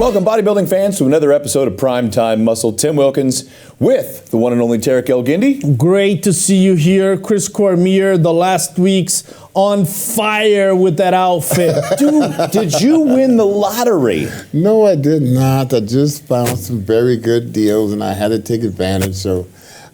Welcome, bodybuilding fans, to another episode of Primetime Muscle. Tim Wilkins with the one and only Tarek El-Guindy. Great to see you here. Chris Cormier, the last week's on fire with that outfit. Dude, did you win the lottery? No, I did not. I just found some very good deals, and I had to take advantage. So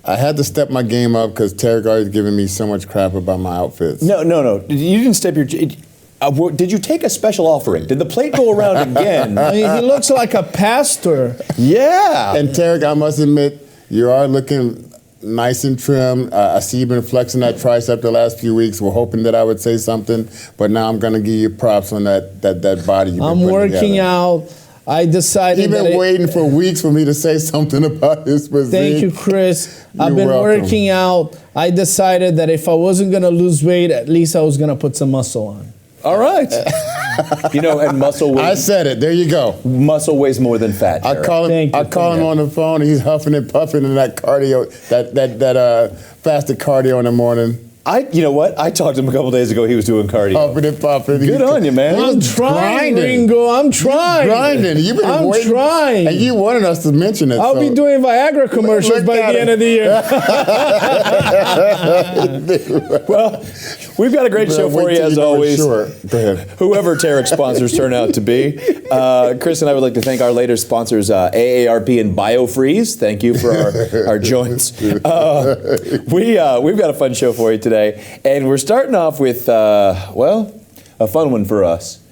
I had to step my game up because Tarek always giving me so much crap about my outfits. No. You didn't step your... did you take a special offering? Did the plate go around again? I mean, he looks like a pastor. Yeah. And Tarek, I must admit, you are looking nice and trim. I see you've been flexing that tricep the last few weeks. We're hoping that I would say something, but now I'm going to give you props on that body you've been I'm working together. out. I decided You've been waiting for weeks for me to say something about this physique. Thank you, Chris. I've been welcome. working out. I decided that if I wasn't going to lose weight, at least I was going to put some muscle on. All right. And muscle weighs... I said it. There you go. Muscle weighs more than fat, I call him. I call him on the phone. He's huffing and puffing in that cardio, that fasted cardio in the morning. You know what? I talked to him a couple days ago. He was doing cardio. Huffing and puffing. Good on you, man. I'm trying, grinding. Ringo. I'm trying. Grinding. You've been I'm waiting. trying. And you wanted us to mention it. I'll be doing Viagra commercials by the end of the year. Well, we've got a great show for you as always. Sure. Go ahead. Whoever Tarek's sponsors turn out to be. Chris and I would like to thank our latest sponsors, AARP and BioFreeze. Thank you for our joints. We've got a fun show for you today. And we're starting off with, a fun one for us.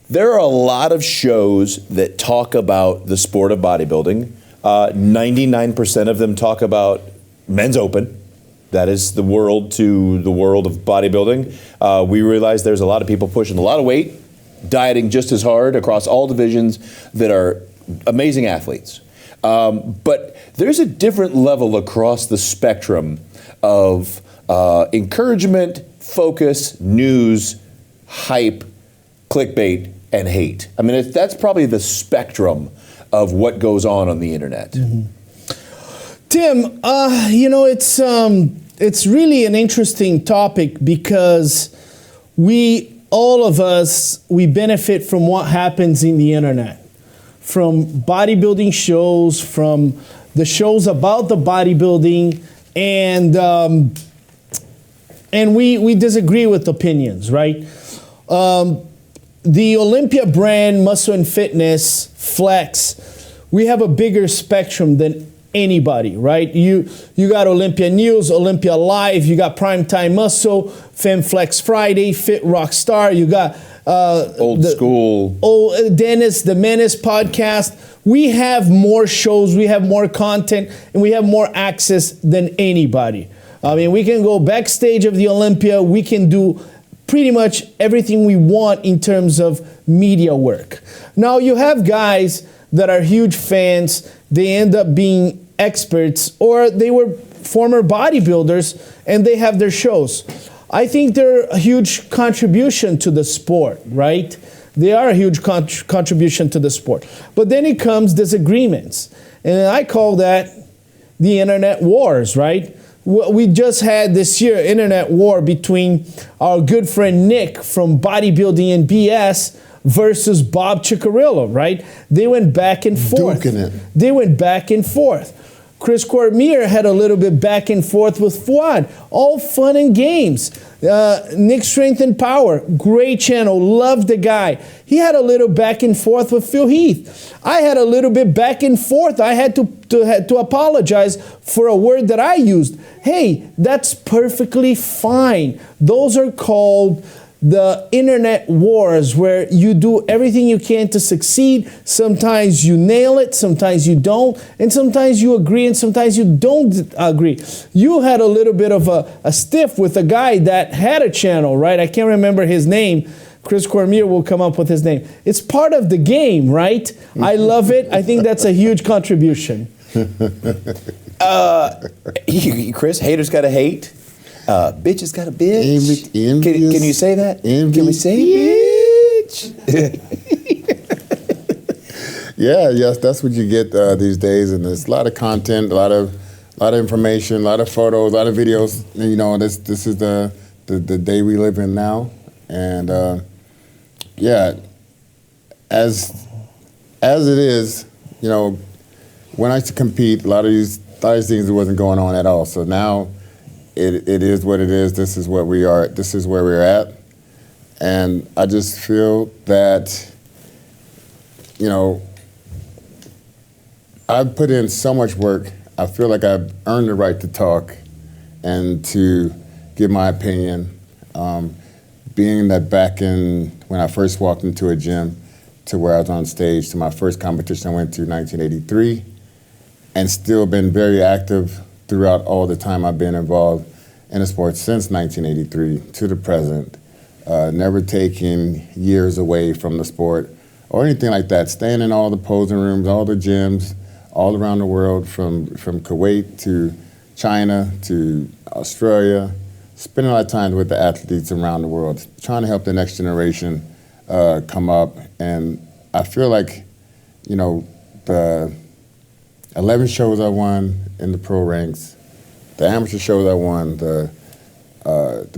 There are a lot of shows that talk about the sport of bodybuilding. 99% of them talk about Men's Open. That is the world to the world of bodybuilding. We realize there's a lot of people pushing a lot of weight, dieting just as hard across all divisions that are amazing athletes. But there's a different level across the spectrum of encouragement, focus, news, hype, clickbait, and hate. I mean, that's probably the spectrum of what goes on the internet. Mm-hmm. Tim, it's really an interesting topic because all of us benefit from what happens in the internet, from bodybuilding shows, from the shows about the bodybuilding, and we disagree with opinions, right? The Olympia brand, Muscle and Fitness, Flex, we have a bigger spectrum than anybody, right? You got Olympia News, Olympia Live, you got Primetime Muscle, FemFlex Friday, Fit Rockstar, you got Old School, Dennis, the Menace podcast. We have more shows, we have more content, and we have more access than anybody. I mean, we can go backstage of the Olympia. We can do pretty much everything we want in terms of media work. Now, you have guys that are huge fans. They end up being experts, or they were former bodybuilders, and they have their shows. I think they're a huge contribution to the sport, right? They are a huge contribution to the sport. But then it comes disagreements. And I call that the internet wars, right? We just had this year internet war between our good friend Nick from Bodybuilding and BS versus Bob Ciccarello, right? They went back and forth. Duking it. They went back and forth. Chris Cormier had a little bit back and forth with Fuad. All fun and games. Nick Strength and Power, great channel, love the guy. He had a little back and forth with Phil Heath. I had a little bit back and forth. I had to apologize for a word that I used. Hey, that's perfectly fine. Those are called the internet wars, where you do everything you can to succeed. Sometimes you nail it, sometimes you don't, and sometimes you agree and sometimes you don't agree. You had a little bit of a stiff with a guy that had a channel, right? I can't remember his name. Chris Cormier will come up with his name. It's part of the game, right? I love it. I think that's a huge contribution. Chris, haters gotta hate. Bitches got a bitch. Envious. Can you say that? Envious. Can we say bitch? Yes, that's what you get these days, and there's a lot of content, a lot of information, a lot of photos, a lot of videos. You know, this is the day we live in now, and as as it is, when I used to compete, a lot of these things wasn't going on at all. So now it is what it is. This is what we are. This is where we're at. And I just feel that, I've put in so much work. I feel like I've earned the right to talk and to give my opinion. Being that back when I first walked into a gym to where I was on stage, to my first competition I went to, 1983, and still been very active throughout all the time I've been involved in the sport since 1983 to the present. Never taking years away from the sport or anything like that. Staying in all the posing rooms, all the gyms, all around the world, from Kuwait to China to Australia, spending a lot of time with the athletes around the world, trying to help the next generation come up. And I feel like, the 11 shows I won in the pro ranks, the amateur shows I won, the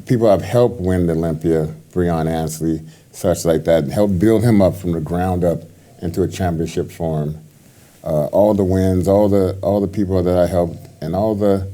people I've helped win the Olympia, Breon Ansley, such like that, helped build him up from the ground up into a championship form. All the wins, all the people that I helped, and all the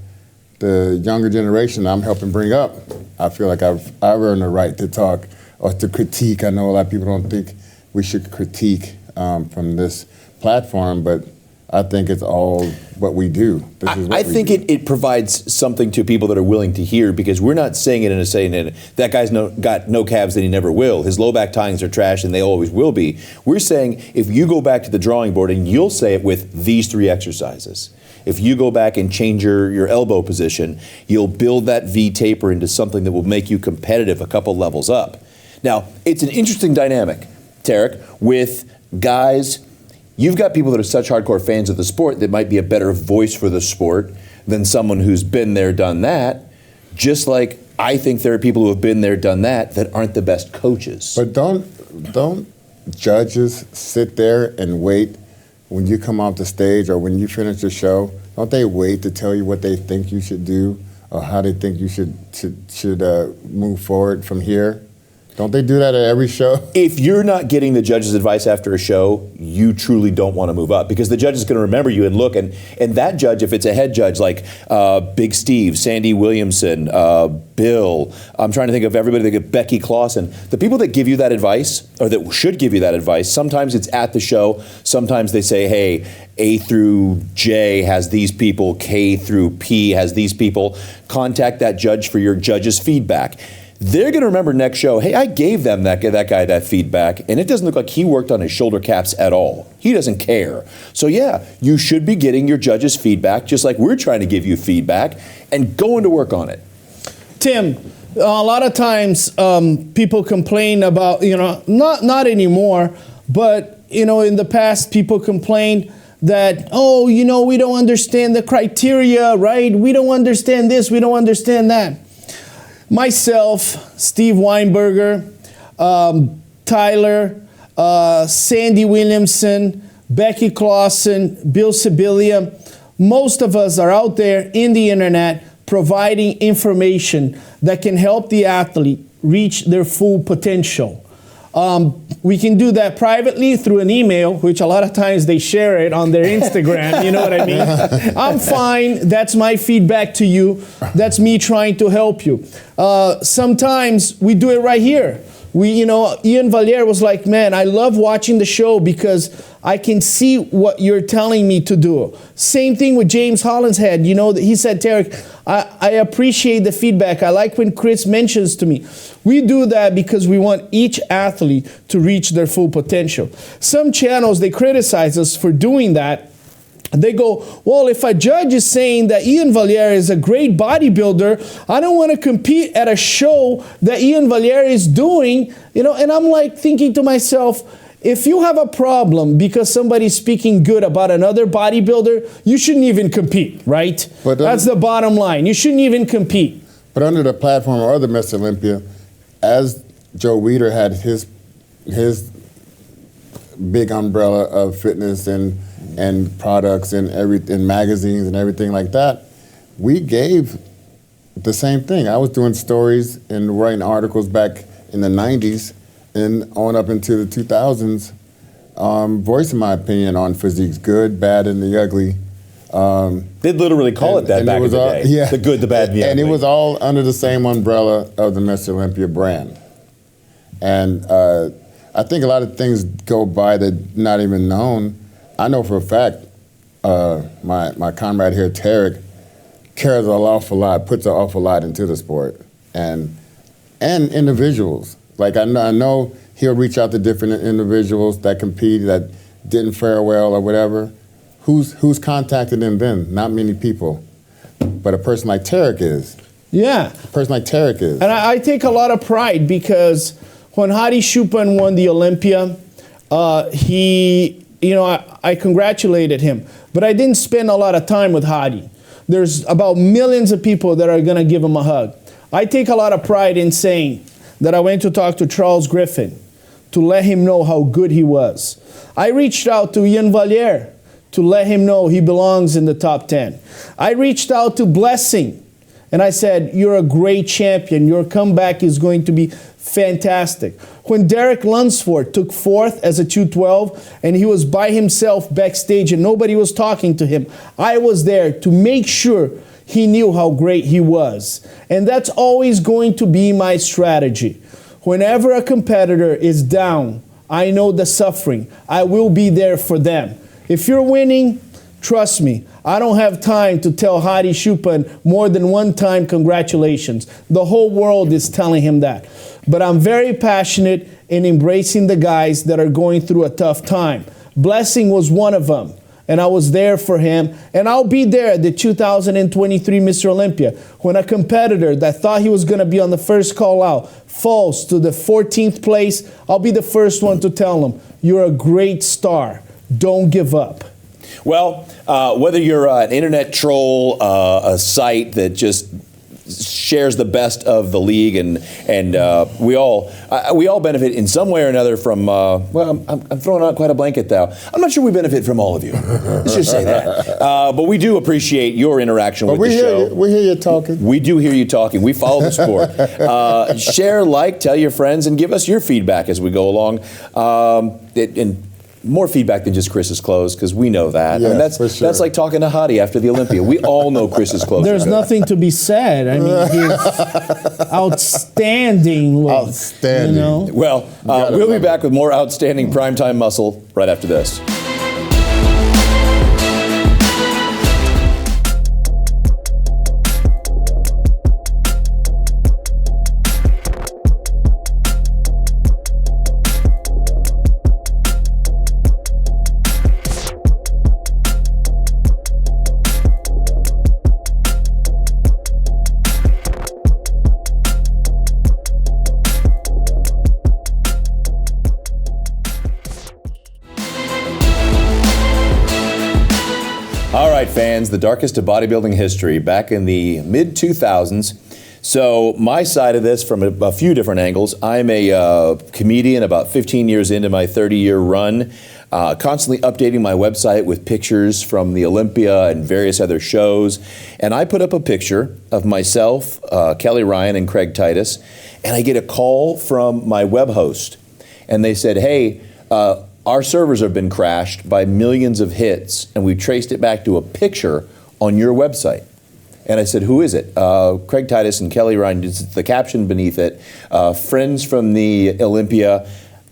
younger generation I'm helping bring up. I feel like I've earned the right to talk or to critique. I know a lot of people don't think we should critique from this platform, but I think it's all what we do. I think it provides something to people that are willing to hear, because we're not saying it in a saying that that guy's got no calves and he never will. His low back tines are trash and they always will be. We're saying if you go back to the drawing board and you'll say it with these 3 exercises. If you go back and change your elbow position, you'll build that V taper into something that will make you competitive a couple levels up. Now, it's an interesting dynamic, Tarek, with guys. You've got people that are such hardcore fans of the sport that might be a better voice for the sport than someone who's been there, done that. Just like I think there are people who have been there, done that aren't the best coaches. But don't judges sit there and wait when you come off the stage or when you finish the show? Don't they wait to tell you what they think you should do or how they think you should move forward from here? Don't they do that at every show? If you're not getting the judge's advice after a show, you truly don't want to move up, because the judge is going to remember you and look, and that judge, if it's a head judge like Big Steve, Sandy Williamson, Bill, I'm trying to think of everybody, they get Becky Clausen, the people that give you that advice, or that should give you that advice, sometimes it's at the show, sometimes they say, hey, A through J has these people, K through P has these people, contact that judge for your judge's feedback. They're going to remember next show, hey, I gave them that guy that feedback, and it doesn't look like he worked on his shoulder caps at all. He doesn't care. So yeah, you should be getting your judge's feedback, just like we're trying to give you feedback, and going to work on it. Tim, a lot of times people complain about, not anymore, but, in the past people complained that, we don't understand the criteria, right? We don't understand this, we don't understand that. Myself, Steve Weinberger, Tyler, Sandy Williamson, Becky Clausen, Bill Sibilia, most of us are out there in the internet providing information that can help the athlete reach their full potential. We can do that privately through an email, which a lot of times they share it on their Instagram, you know what I mean? I'm fine, that's my feedback to you, that's me trying to help you. Sometimes we do it right here. Ian Valier was like, man, I love watching the show because I can see what you're telling me to do. Same thing with James Hollinshead. He said, Tarek, I appreciate the feedback. I like when Chris mentions to me. We do that because we want each athlete to reach their full potential. Some channels, they criticize us for doing that. They go, well, if a judge is saying that Ian Valier is a great bodybuilder, I don't want to compete at a show that Ian Valier is doing, and I'm like thinking to myself, if you have a problem because somebody's speaking good about another bodybuilder, you shouldn't even compete, right? But that's the bottom line. You shouldn't even compete. But under the platform of other Mr. Olympia, as Joe Weider had his big umbrella of fitness and products and magazines and everything like that, we gave the same thing. I was doing stories and writing articles back in the 90s and on up into the 2000s voicing my opinion on physiques, good, bad, and the ugly. They literally call it that back in the day. Yeah. The good, the bad, and the ugly. And it was all under the same umbrella of the Mr. Olympia brand. And I think a lot of things go by that not even known. I know for a fact, my comrade here, Tarek, cares an awful lot, puts an awful lot into the sport, and individuals. Like I know he'll reach out to different individuals that compete that didn't fare well or whatever. Who's contacted him then? Not many people, but a person like Tarek is. Yeah. A person like Tarek is. And I take a lot of pride because when Hadi Choopan won the Olympia, I congratulated him, but I didn't spend a lot of time with Hadi. There's about millions of people that are gonna give him a hug. I take a lot of pride in saying that I went to talk to Charles Griffin to let him know how good he was. I reached out to Ian Valliere to let him know he belongs in the top 10. I reached out to Blessing and I said, you're a great champion. Your comeback is going to be fantastic. When Derek Lunsford took fourth as a 212 and he was by himself backstage and nobody was talking to him, I was there to make sure he knew how great he was. And that's always going to be my strategy. Whenever a competitor is down, I know the suffering. I will be there for them. If you're winning, trust me, I don't have time to tell Hadi Choopan more than one time congratulations. The whole world is telling him that. But I'm very passionate in embracing the guys that are going through a tough time. Blessing was one of them, and I was there for him. And I'll be there at the 2023 Mr. Olympia when a competitor that thought he was going to be on the first call out falls to the 14th place. I'll be the first one to tell him, you're a great star. Don't give up. Well, whether you're an internet troll, a site that just shares the best of the league, and we all benefit in some way or another from. Well, I'm throwing out quite a blanket now. I'm not sure we benefit from all of you. Let's just say that. But we do appreciate your interaction with the show. We hear you talking. We do hear you talking. We follow the sport. Share, like, tell your friends, and give us your feedback as we go along. And more feedback than just Chris's clothes, because we know that. Yeah, I mean, that's like talking to Hadi after the Olympia. We all know Chris's clothes. There's nothing to be said. I mean, he's outstanding. Outstanding. You know? Well, we'll be back with more outstanding primetime muscle right after this. All right, fans, the darkest of bodybuilding history, back in the mid-2000s. So my side of this from a few different angles. I'm a comedian about 15 years into my 30-year run, constantly updating my website with pictures from the Olympia and various other shows. And I put up a picture of myself, Kelly Ryan, and Craig Titus, and I get a call from my web host. And they said, hey, our servers have been crashed by millions of hits, and we traced it back to a picture on your website. And I said, who is it? Craig Titus and Kelly Ryan. It's the caption beneath it, friends from the Olympia.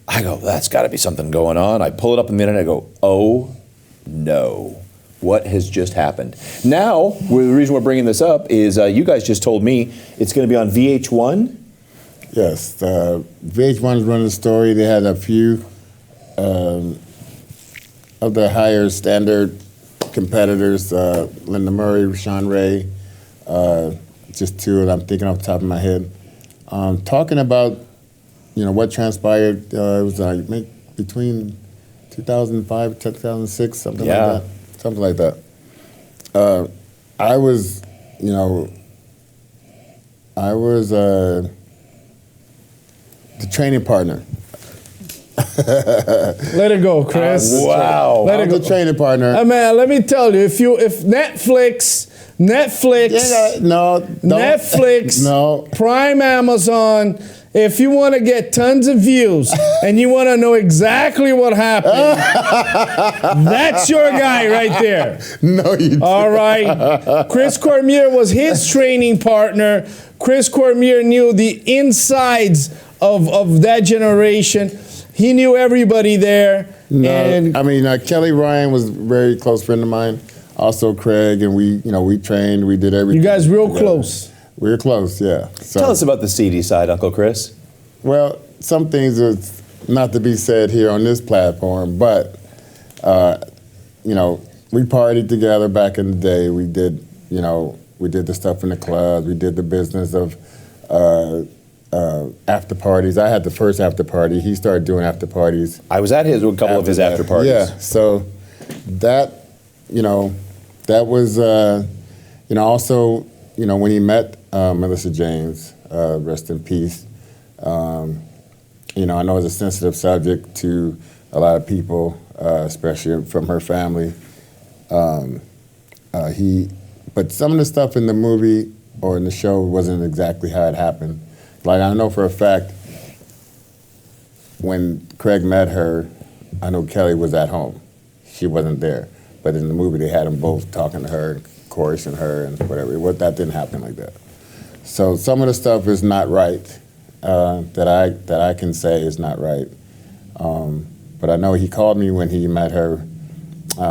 I go, that's got to be something going on. I pull it up in the internet. I go, oh, no. What has just happened? Now, the reason we're bringing this up is you guys just told me it's going to be on VH1. Yes, VH1 is running the story. They had a few of the higher standard competitors, Linda Murray, Rashawn Ray, just two that I'm thinking off the top of my head, talking about, what transpired. It was between 2005 and 2006, something like that. I was the training partner. Let it go, Chris. Wow. Let it go. The training partner. Man, let me tell you, if Netflix, No, Prime Amazon, if you want to get tons of views and you want to know exactly what happened, that's your guy right there. No, you didn't. All right. Chris Cormier was his training partner. Chris Cormier knew the insides of that generation. He knew everybody there. No, And I mean, Kelly Ryan was a very close friend of mine. Also Craig, and we trained, we did everything. you guys real together. close. We were close, yeah. So, Tell us about the seedy side, Uncle Chris. well, some things are not to be said here on this platform, but we partied together back in the day. We did the stuff in the clubs. We did the business of after parties. I had the first after party. He started doing after parties. I was at a couple of his after parties. Yeah, so that was also when he met Melissa James, rest in peace. I know it's a sensitive subject to a lot of people, especially from her family. But some of the stuff in the movie or in the show wasn't exactly how it happened. Like, I know for a fact, when Craig met her, I know Kelly was at home. She wasn't there. But in the movie, they had them both talking to her, chorusing her, and whatever. That didn't happen like that. So some of the stuff is not right, that I can say is not right. But I know he called me when he met her.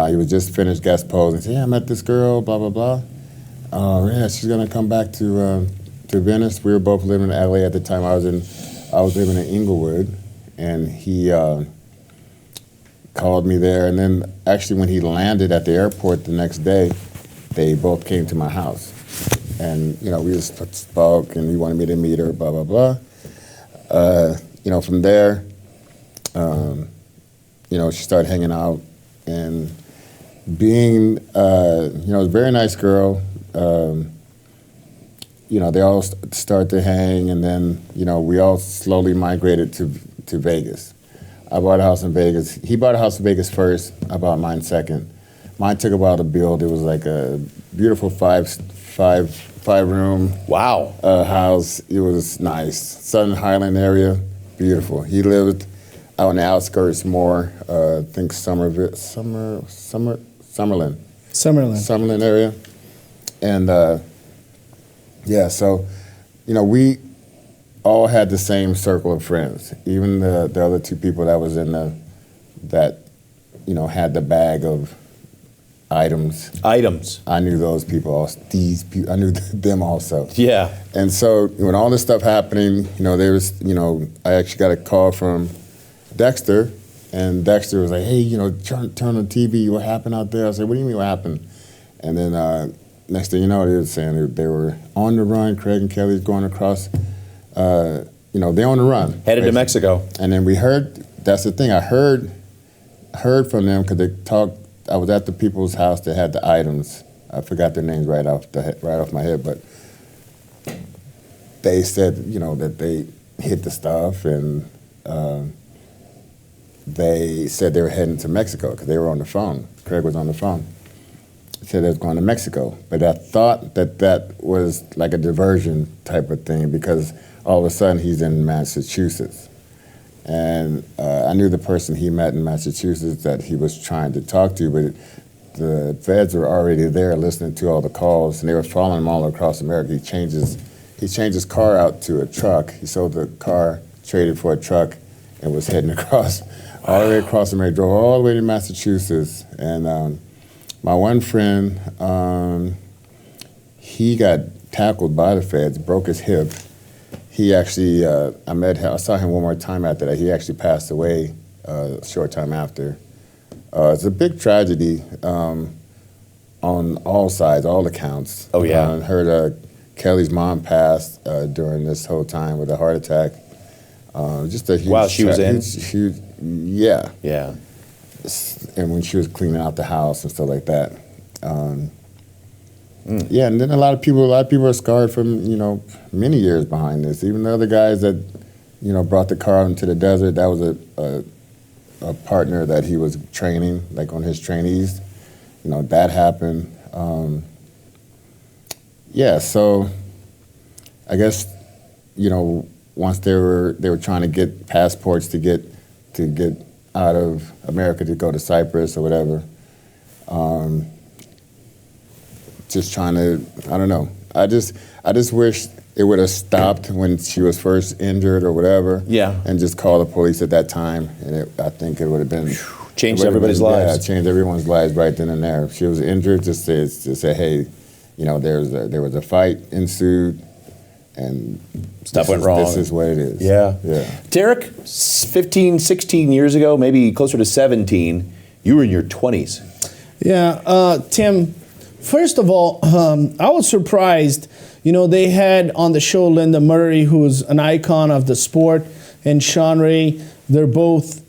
He was just finished guest posing. He said, "Yeah, I met this girl, blah, blah, blah. Yeah, she's gonna come back to Venice." We were both living in LA at the time. I was living in Inglewood, and he called me there. And then actually when he landed at the airport the next day, they both came to my house. And, we just spoke, and he wanted me to meet her, blah, blah, blah. From there, she started hanging out and being, a very nice girl. They all start to hang, and then, we all slowly migrated to Vegas. I bought a house in Vegas. He bought a house in Vegas first. I bought mine second. Mine took a while to build. It was like a beautiful five-room house. It was nice. Southern Highland area, beautiful. He lived out on the outskirts more. I think Summerlin area, and so we all had the same circle of friends. Even the other two people that was in that had the bag of items. I knew those people. I knew them also. Yeah. And so when all this stuff happening, I actually got a call from Dexter, and Dexter was like, "Hey, turn on TV. What happened out there?" I said, "What do you mean, what happened?" And then next thing you know, they were saying they were on the run. Craig and Kelly's going across. They're on the run. Headed to Mexico. And then we heard. That's the thing. I heard from them because they talked. I was at the people's house that had the items. I forgot their names right off my head, but they said that they hit the stuff, and they said they were heading to Mexico because they were on the phone. Craig was on the phone. He said they was going to Mexico, but I thought that was like a diversion type of thing because all of a sudden he's in Massachusetts. And I knew the person he met in Massachusetts that he was trying to talk to, but the feds were already there listening to all the calls, and they were following him all across America. He changed his car out to a truck. He sold the car, traded for a truck, and was heading across, all the way across America, drove all the way to Massachusetts. And my one friend, he got tackled by the feds, broke his hip. He actually, I saw him one more time after that. He actually passed away a short time after. It's a big tragedy on all sides, all accounts. Oh, yeah. I heard Kelly's mom passed during this whole time with a heart attack. Just a huge... While she was in? Huge, yeah. Yeah. And when she was cleaning out the house and stuff like that. Yeah, and then a lot of people are scarred from, many years behind this. Even the other guys that, brought the car out into the desert, that was a partner that he was training, like on his trainees. That happened. Yeah, so I guess, once they were trying to get passports to get out of America to go to Cyprus or whatever. Just trying to, I don't know. I just wish it would have stopped when she was first injured or whatever. Yeah. And just call the police at that time, and I think it would have been changed everybody's lives. Yeah, changed everyone's lives right then and there. If she was injured, just say, hey, you know, there was a fight ensued, and stuff went wrong. This is what it is. Yeah. Yeah. Derek, 15, 16 years ago, maybe closer to 17, you were in your 20s. Yeah, Tim, first of all, I was surprised. You know, they had on the show Linda Murray, who's an icon of the sport, and Sean Ray. They're both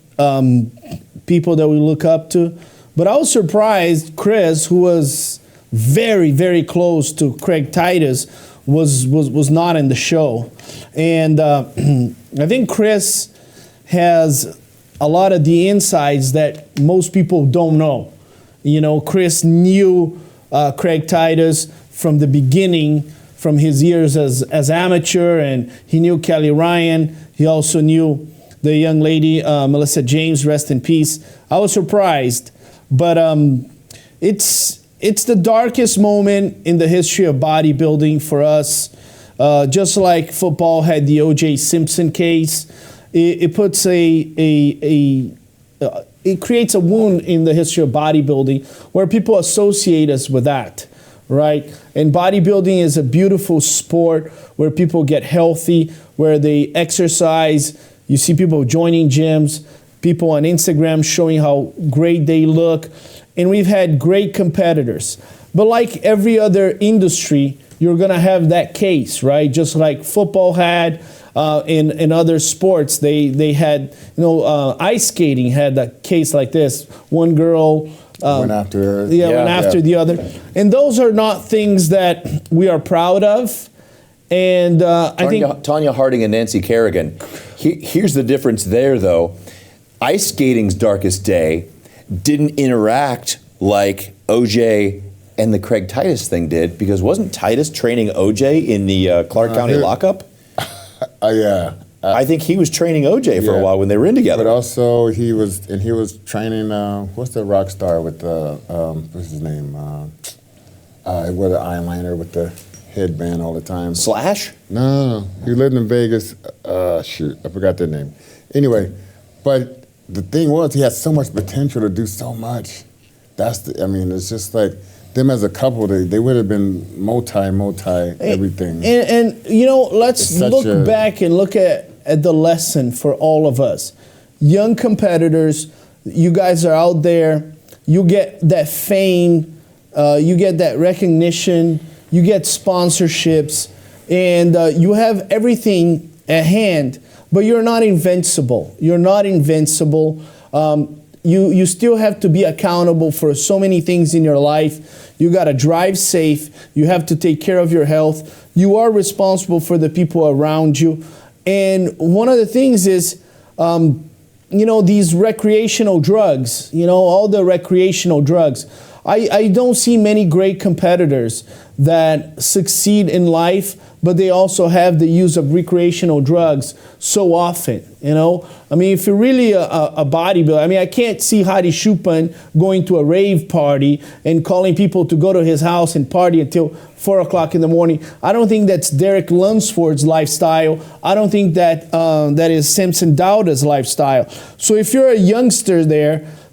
people that we look up to. But I was surprised Chris, who was very, very close to Craig Titus, was not in the show. And I think Chris has a lot of the insights that most people don't know. You know, Chris knew Craig Titus from the beginning, from his years as amateur, and he knew Kelly Ryan. He also knew the young lady, Melissa James, rest in peace. I was surprised, but it's the darkest moment in the history of bodybuilding for us. Just like football had the O.J. Simpson case, it puts it creates a wound in the history of bodybuilding where people associate us with that, right? And bodybuilding is a beautiful sport where people get healthy, where they exercise. You see people joining gyms, people on Instagram showing how great they look. And we've had great competitors. But like every other industry, you're going to have that case, right? Just like football had in other sports, they had, ice skating had a case like this. One girl went after her. Went after the other. And those are not things that we are proud of. And I think Tanya Harding and Nancy Kerrigan. Here's the difference there, though. Ice skating's darkest day didn't interact like OJ and the Craig Titus thing did, because wasn't Titus training OJ in the Clark County lockup? Yeah. I think he was training OJ for a while when they were in together. But also he was training, what's the rock star with the, what's his name? With the eyeliner with the headband all the time. Slash? No. He lived in Vegas. Shoot, I forgot their name. Anyway, but the thing was, he had so much potential to do so much. It's just like, them as a couple, they would have been multi everything. And let's look back and look at the lesson for all of us. Young competitors, you guys are out there, you get that fame, you get that recognition, you get sponsorships, and you have everything at hand, but you're not invincible. You're not invincible. You still have to be accountable for so many things in your life. You got to drive safe. You have to take care of your health. You are responsible for the people around you. And one of the things is, these recreational drugs, all the recreational drugs. I don't see many great competitors that succeed in life, but they also have the use of recreational drugs so often, if you're really a bodybuilder, I can't see Hadi Choopan going to a rave party and calling people to go to his house and party until 4 o'clock in the morning. I don't think that's Derek Lunsford's lifestyle. I don't think that that is Simpson Dowda's lifestyle. So if you're a youngster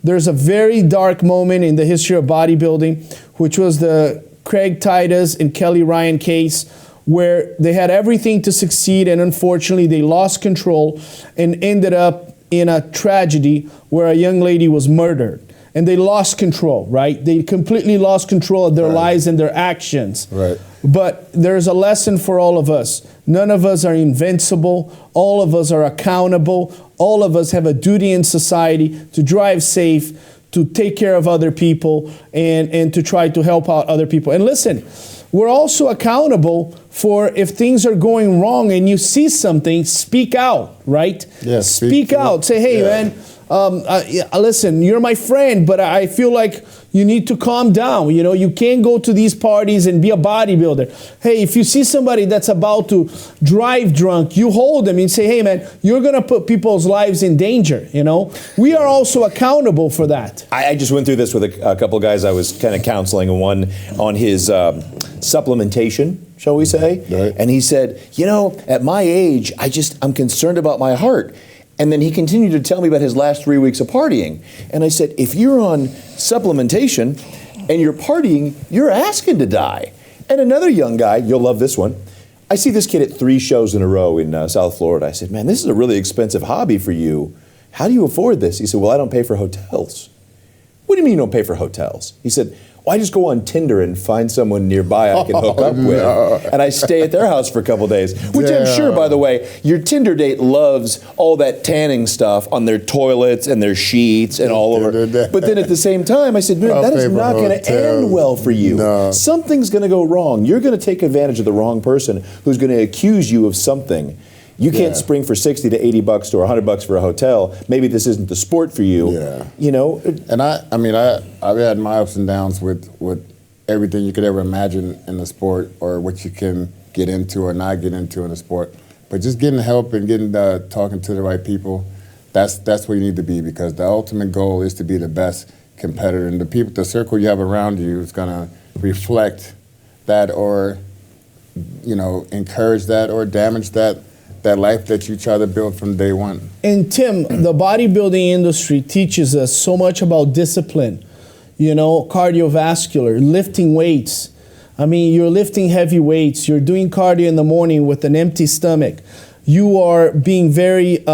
there's a very dark moment in the history of bodybuilding, which was the Craig Titus and Kelly Ryan case, where they had everything to succeed, and unfortunately they lost control and ended up in a tragedy where a young lady was murdered. And they lost control, right? They completely lost control of their lives and their actions. Right. But there's a lesson for all of us. None of us are invincible. All of us are accountable. All of us have a duty in society to drive safe, to take care of other people, and to try to help out other people. And listen, we're also accountable for if things are going wrong and you see something, speak out, right? Yeah, speak out. Say, hey, man, listen, you're my friend, but I feel like you need to calm down. You know, you can't go to these parties and be a bodybuilder. Hey, if you see somebody that's about to drive drunk, you hold them and say, hey man, you're going to put people's lives in danger. You know, we are also accountable for that. I just went through this with a couple of guys I was kind of counseling, and one on his supplementation, shall we say. Right. And he said, you know, at my age, I'm concerned about my heart. And then he continued to tell me about his last 3 weeks of partying. And I said, if you're on supplementation and you're partying, you're asking to die. And another young guy, you'll love this one. I see this kid at 3 shows in a row in South Florida. I said, man, this is a really expensive hobby for you. How do you afford this? He said, well, I don't pay for hotels. What do you mean you don't pay for hotels? He said, well, I just go on Tinder and find someone nearby I can hook up with. And I stay at their house for a couple days. Which I'm sure, by the way, your Tinder date loves all that tanning stuff on their toilets and their sheets and all over. But then at the same time, I said, man, that is not going to end well for you. No. Something's going to go wrong. You're going to take advantage of the wrong person who's going to accuse you of something. You can't spring for $60 to $80 or $100 for a hotel. Maybe this isn't the sport for you. Yeah. You know. And I've had my ups and downs with everything you could ever imagine in the sport, or what you can get into or not get into in the sport. But just getting help and getting talking to the right people, that's where you need to be, because the ultimate goal is to be the best competitor, and the circle you have around you is going to reflect that, or encourage that, or damage that life that you try to build from day one. And Tim, the bodybuilding industry teaches us so much about discipline, cardiovascular, lifting weights. I mean, you're lifting heavy weights, you're doing cardio in the morning with an empty stomach. You are being very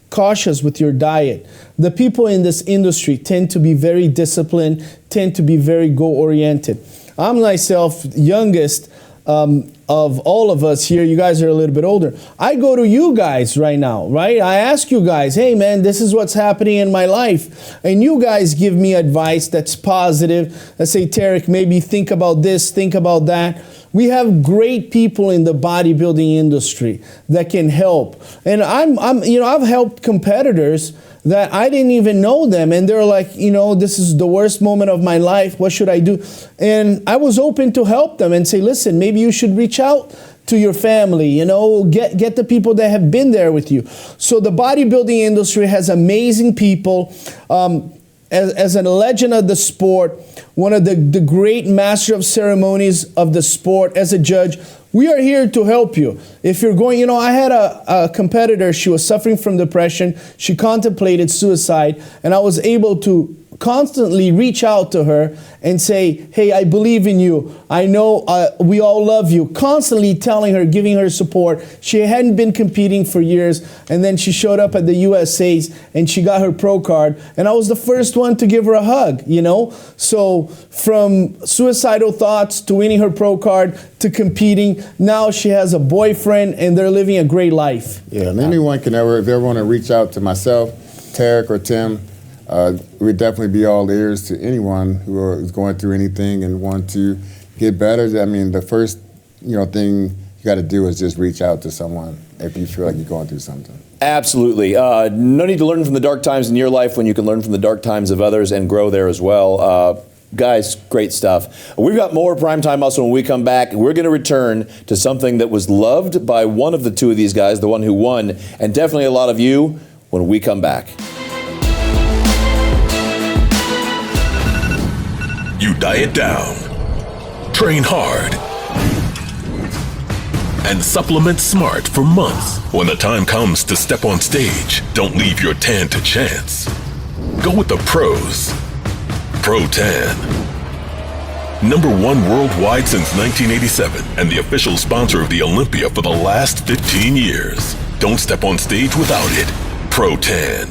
cautious with your diet. The people in this industry tend to be very disciplined, tend to be very goal-oriented. I'm myself youngest of all of us here. You guys are a little bit older. I go to you guys right now, right? I ask you guys, hey man, this is what's happening in my life. And you guys give me advice that's positive. I say, Tarek, maybe think about this, think about that. We have great people in the bodybuilding industry that can help. And I've helped competitors that I didn't even know them, and they're like, this is the worst moment of my life. What should I do? And I was open to help them and say, listen, maybe you should reach out to your family, get the people that have been there with you. So the bodybuilding industry has amazing people. As a legend of the sport, one of the great master of ceremonies of the sport, as a judge, we are here to help you. If you're going, I had a competitor, she was suffering from depression, she contemplated suicide, and I was able to constantly reach out to her and say, hey, I believe in you. I know we all love you. Constantly telling her, giving her support. She hadn't been competing for years, and then she showed up at the USA's and she got her pro card, and I was the first one to give her a hug, So from suicidal thoughts to winning her pro card to competing, now she has a boyfriend and they're living a great life. Yeah, and anyone can if they ever want to reach out to myself, Tarek, or Tim, we'd definitely be all ears to anyone who is going through anything and want to get better. I mean, the first thing you got to do is just reach out to someone if you feel like you're going through something. Absolutely. No need to learn from the dark times in your life when you can learn from the dark times of others and grow there as well. Guys, great stuff. We've got more Primetime Muscle when we come back. We're going to return to something that was loved by one of the two of these guys, the one who won, and definitely a lot of you, when we come back. You diet down, train hard, and supplement smart for months. When the time comes to step on stage, don't leave your tan to chance. Go with the pros. Pro Tan. #1 worldwide since 1987 and the official sponsor of the Olympia for the last 15 years. Don't step on stage without it. Pro Tan.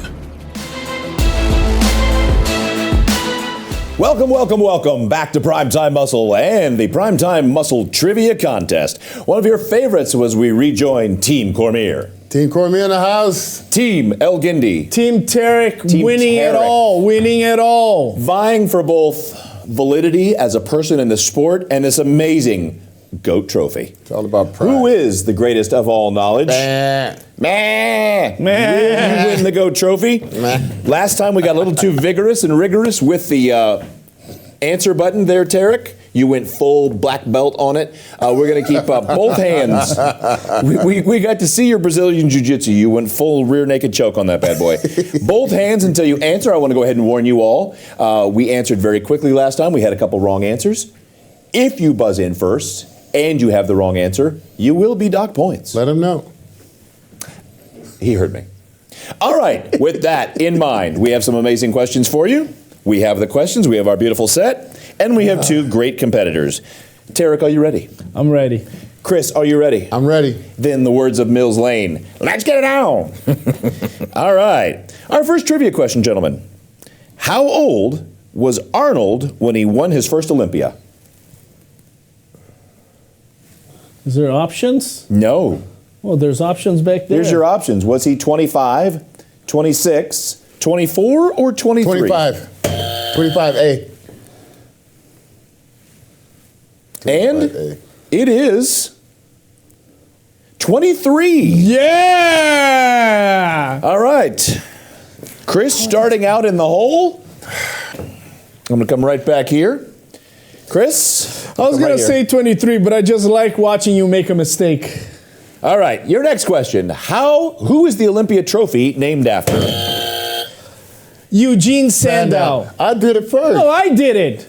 Welcome back to Primetime Muscle and the Primetime Muscle Trivia Contest. One of your favorites was we rejoined Team Cormier. Team Cormier in the house. Team El Guindy. Team Tarek, winning Tarek. it all. Vying for both validity as a person in the sport and this amazing GOAT trophy. It's all about pride. Who is the greatest of all knowledge? Meh. Meh. Meh. You win the GOAT trophy. Meh. Last time we got a little too vigorous and rigorous with the answer button there, Tarek. You went full black belt on it. We're going to keep both hands. We got to see your Brazilian Jiu-Jitsu. You went full rear naked choke on that bad boy. Both hands until you answer. I want to go ahead and warn you all. We answered very quickly last time. We had a couple wrong answers. If you buzz in first and you have the wrong answer, you will be docked points. Let him know. He heard me. All right, with that in mind, we have some amazing questions for you. We have the questions, we have our beautiful set, and we have two great competitors. Tarek, are you ready? I'm ready. Chris, are you ready? I'm ready. Then the words of Mills Lane, let's get it on. All right, our first trivia question, gentlemen. How old was Arnold when he won his first Olympia? Is there options? No. Well, there's options back there. Here's your options. Was he 25, 26, 24, or 23? 25. 25A. And 25A. it is 23. Yeah! All right. Chris starting out in the hole. I'm going to come right back here. Chris? I was going right to here. say 23, but I just like watching you make a mistake. All right, your next question. Who is the Olympia trophy named after? Eugene Sandow. I did it first. No, I did it.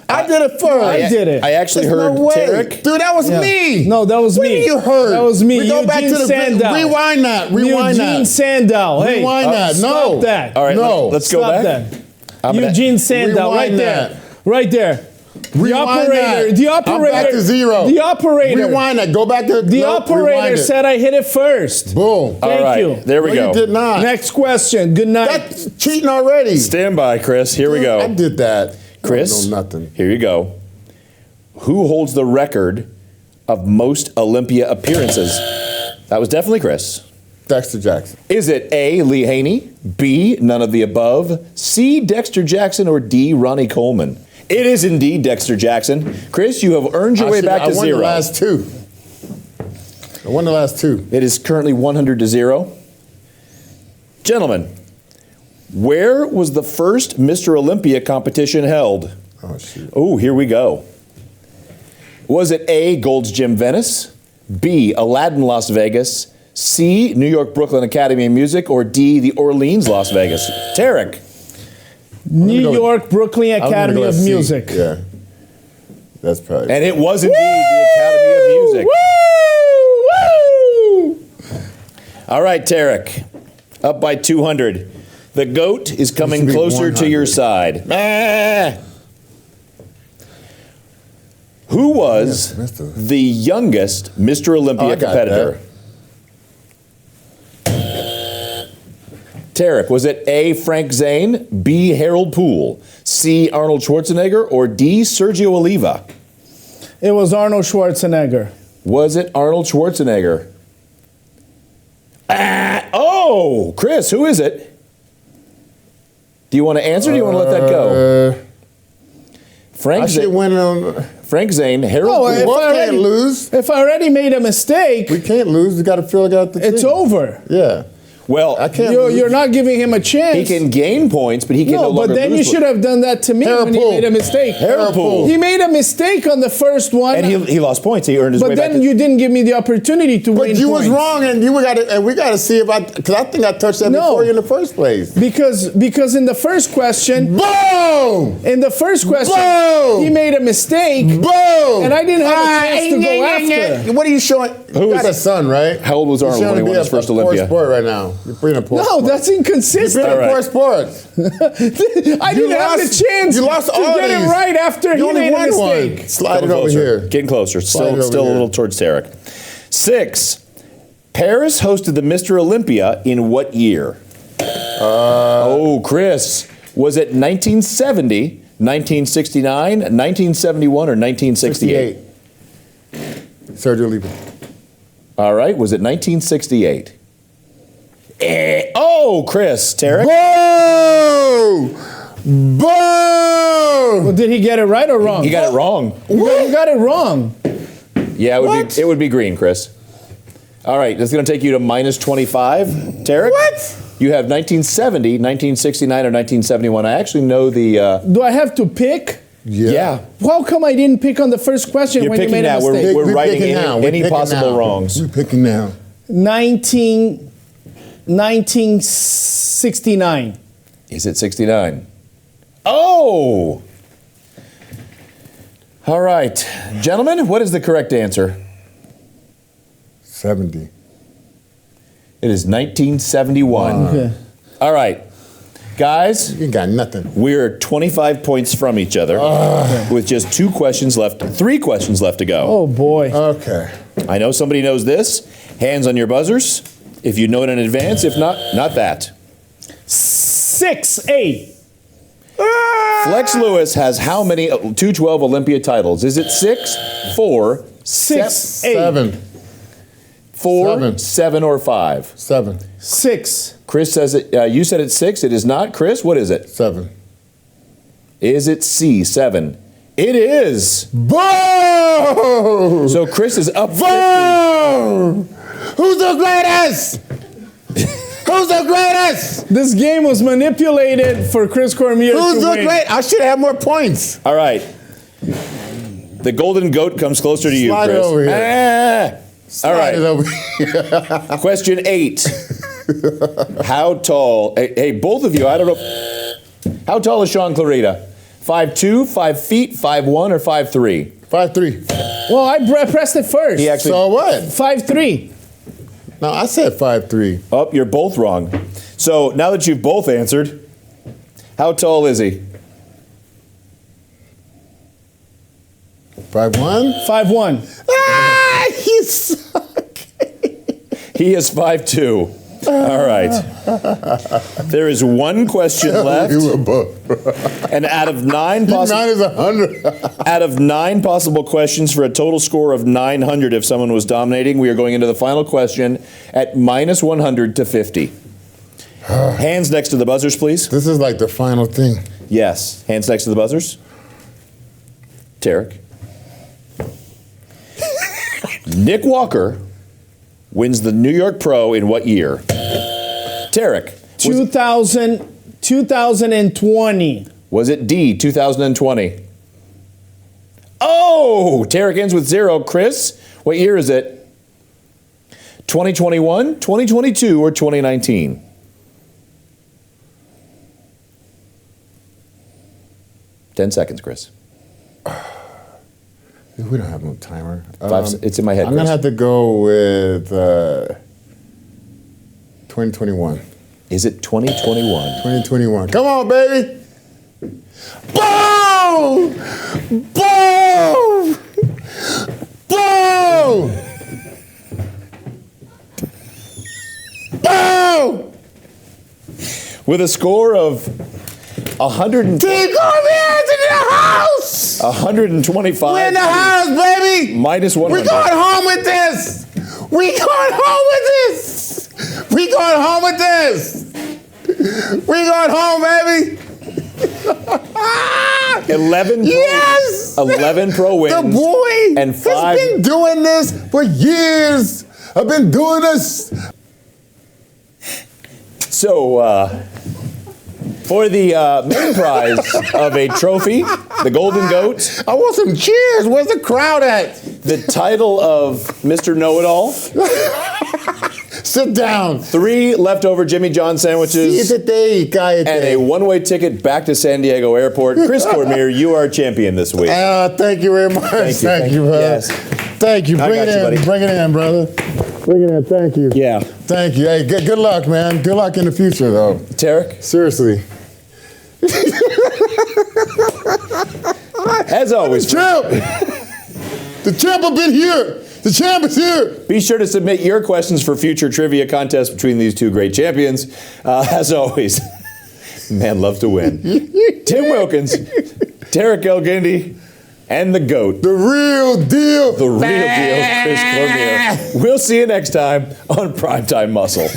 I did it first. I did it. I actually There's heard no way. Tarek. Dude, that was Yeah. me. No, that was When me. you heard? That was me. We go back to Eugene the Sandow. rewind that. Rewind Eugene that. Sandow. Hey, Rewind that. stop No. that. All right, No. let's go Stop back. that. I'm gonna- Eugene Sandow, right Rewind there. that. Right there. The Rewind operator. that. The operator. I'm back to zero. The operator. Rewind that. Go back to The operator said I hit it first. Boom. Thank All right, you. there we No, go. you did not. Next question. Good night. That's cheating already. Stand by, Chris. Here we go. I did that. Chris, No, nothing. here you go. Who holds the record of most Olympia appearances? That was definitely Chris. Dexter Jackson. Is it A, Lee Haney, B, none of the above, C, Dexter Jackson, or D, Ronnie Coleman? It is indeed Dexter Jackson. Chris, you have earned your way back to I won zero. the last two. I won the last two. It is currently 100 to 0. Gentlemen, where was the first Mr. Olympia competition held? Oh, shoot. Oh, here we go. Was it A, Gold's Gym Venice, B, Aladdin Las Vegas, C, New York Brooklyn Academy of Music, or D, the Orleans Las Vegas? Tarek. New go with- York Brooklyn I'm gonna Academy go of with C. Music. Yeah. That's probably. And it was indeed the Academy of Music. Woo! Woo! All right, Tarek, up by 200. The GOAT is coming Used to be closer to your 100. side. Ah. Who was Yes, Mr. the youngest Mr. Olympia Oh, I got competitor? Tarek, was it A, Frank Zane, B, Harold Poole, C, Arnold Schwarzenegger, or D, Sergio Oliva? It was Arnold Schwarzenegger. Was it Arnold Schwarzenegger? Oh, Chris, who is it? Do you want to answer or do you want to let that go? I Frank should Zane, win on. Frank Zane, Harold No, Poole. if Well, I can't already- lose. If I already made a mistake, We can't lose. We got to fill out the. it's thing. over. Yeah. Well, I can't. You're not giving him a chance. he can gain points, but he can no No, longer but then lose you should have done that to me Harold when he Poole. made a mistake. Harold Poole. He made a mistake on the first one, And he lost points. He earned his way but back. then you didn't give me the opportunity to win But you points. was wrong, and we got to see if because I think I touched that No. before you in the first place. Because in the first question, Boom! Boom! he made a mistake, Boom! and I didn't have a chance to go after. What are you showing? You got a son, right? How old was Arnold when he won his first Olympia? Sport right now. You're playing a poor No, sport. that's You're inconsistent. playing All a right. poor sport. I didn't have the chance You lost to all get it these. right after You he only made a won mistake. one. Slide Getting it over closer. here. Getting closer. Slide it over Still a here. little towards Tarek. 6. Paris hosted the Mr. Olympia in what year? Oh, Chris. Was it 1970, 1969, 1971, or 1968? 68. Sergio Oliva. All right. Was it 1968? Oh, Chris. Tarek? Boom! Boom! Well, did he get it right or wrong? He got it wrong. You got it wrong. Yeah, What? it would be green, Chris. All right, that's going to take you to minus 25. Tarek? What? You have 1970, 1969, or 1971. I actually know the... Do I have to pick? yeah. How come I didn't pick on the first question You're when you picking made a now. mistake? We're writing picking now. We're any picking possible now. wrongs. We're picking now. 1969. Is it 69? Oh! All right. Gentlemen, what is the correct answer? 70. It is 1971. Okay. All right. Guys, You ain't got nothing. we're 25 points from each other with just 3 questions left to go. Oh boy. Okay. I know somebody knows this. Hands on your buzzers. If you know it in advance, if not, not that. 6-8. Flex Lewis has how many 212 Olympia titles? Is it 6, 4, 6, 8. 7. 4, Seven. 7, or 5? 7. 6. Chris says it. You said it's 6. It is not. Chris, what is it? 7. Is it C, 7? It is. Boom! So Chris is up 50. Boom! Who's the greatest? Who's the greatest? This game was manipulated for Chris Cormier Who's to the win. great? I should have more points. All right. The golden goat comes closer to you, Slide it Chris. over here. All Slide it right. over here. Question 8. How tall? Hey, both of you, I don't know. How tall is Sean Clarita? 5'2", 5 feet, 5'1", or 5'3"? 5'3". Well, I pressed it first. He actually. So what? 5'3". No, I said 5'3". Oh, you're both wrong. So now that you've both answered, how tall is he? 5'1". 5'1". Ah, you suck. He is 5'2". All right. There is one question left, You were both. and out of 9 Mine possible is 100. out of 9 possible questions for a total score of 900, if someone was dominating, we are going into the final question at minus 100 to 50. Hands next to the buzzers, please. This is like the final thing. Yes. Hands next to the buzzers. Tarek. Nick Walker wins the New York Pro in what year? Tarek. 2020. Was it D, 2020? Oh, Tarek ends with 0. Chris, what year is it? 2021, 2022, or 2019? Ten seconds, Chris. We don't have no timer. It's in my head, I'm going Chris. to have to go with 2021. Is it 2021? 2021. Come on, baby. Boom! Boom! Boom! Boom! With a score of 100, Team Cormier's in the house! 125 We're in the house, baby! minus 100. We going home with this! We going home with this! We going home with this! We going home, baby! 11 pro, Yes! 11 pro wins. The boy and 5 has been doing this for years. I've been doing this. So, for the main prize of a trophy, the Golden Goat, I want some cheers. Where's the crowd at? the title of Mr. Know-It-All, Sit down. 3 leftover Jimmy John sandwiches, and a one-way ticket back to San Diego Airport. Chris Cormier, you are champion this week. Thank you very much. Thank you, brother. Yes. Thank you. I Bring got it you, in. buddy. Bring it in, brother. Bring it in. Thank you. Yeah. Thank you. Hey, good luck, man. Good luck in the future, though. Tarek, Seriously. as always, Champ! The champ has been here. The champ is here. be sure to submit your questions for future trivia contests between these two great champions. As always, man loves to win. Tim Wilkins, Tarek Elgindy, and the GOAT. The real deal. The real deal, Chris Cormier. We'll see you next time on Primetime Muscle.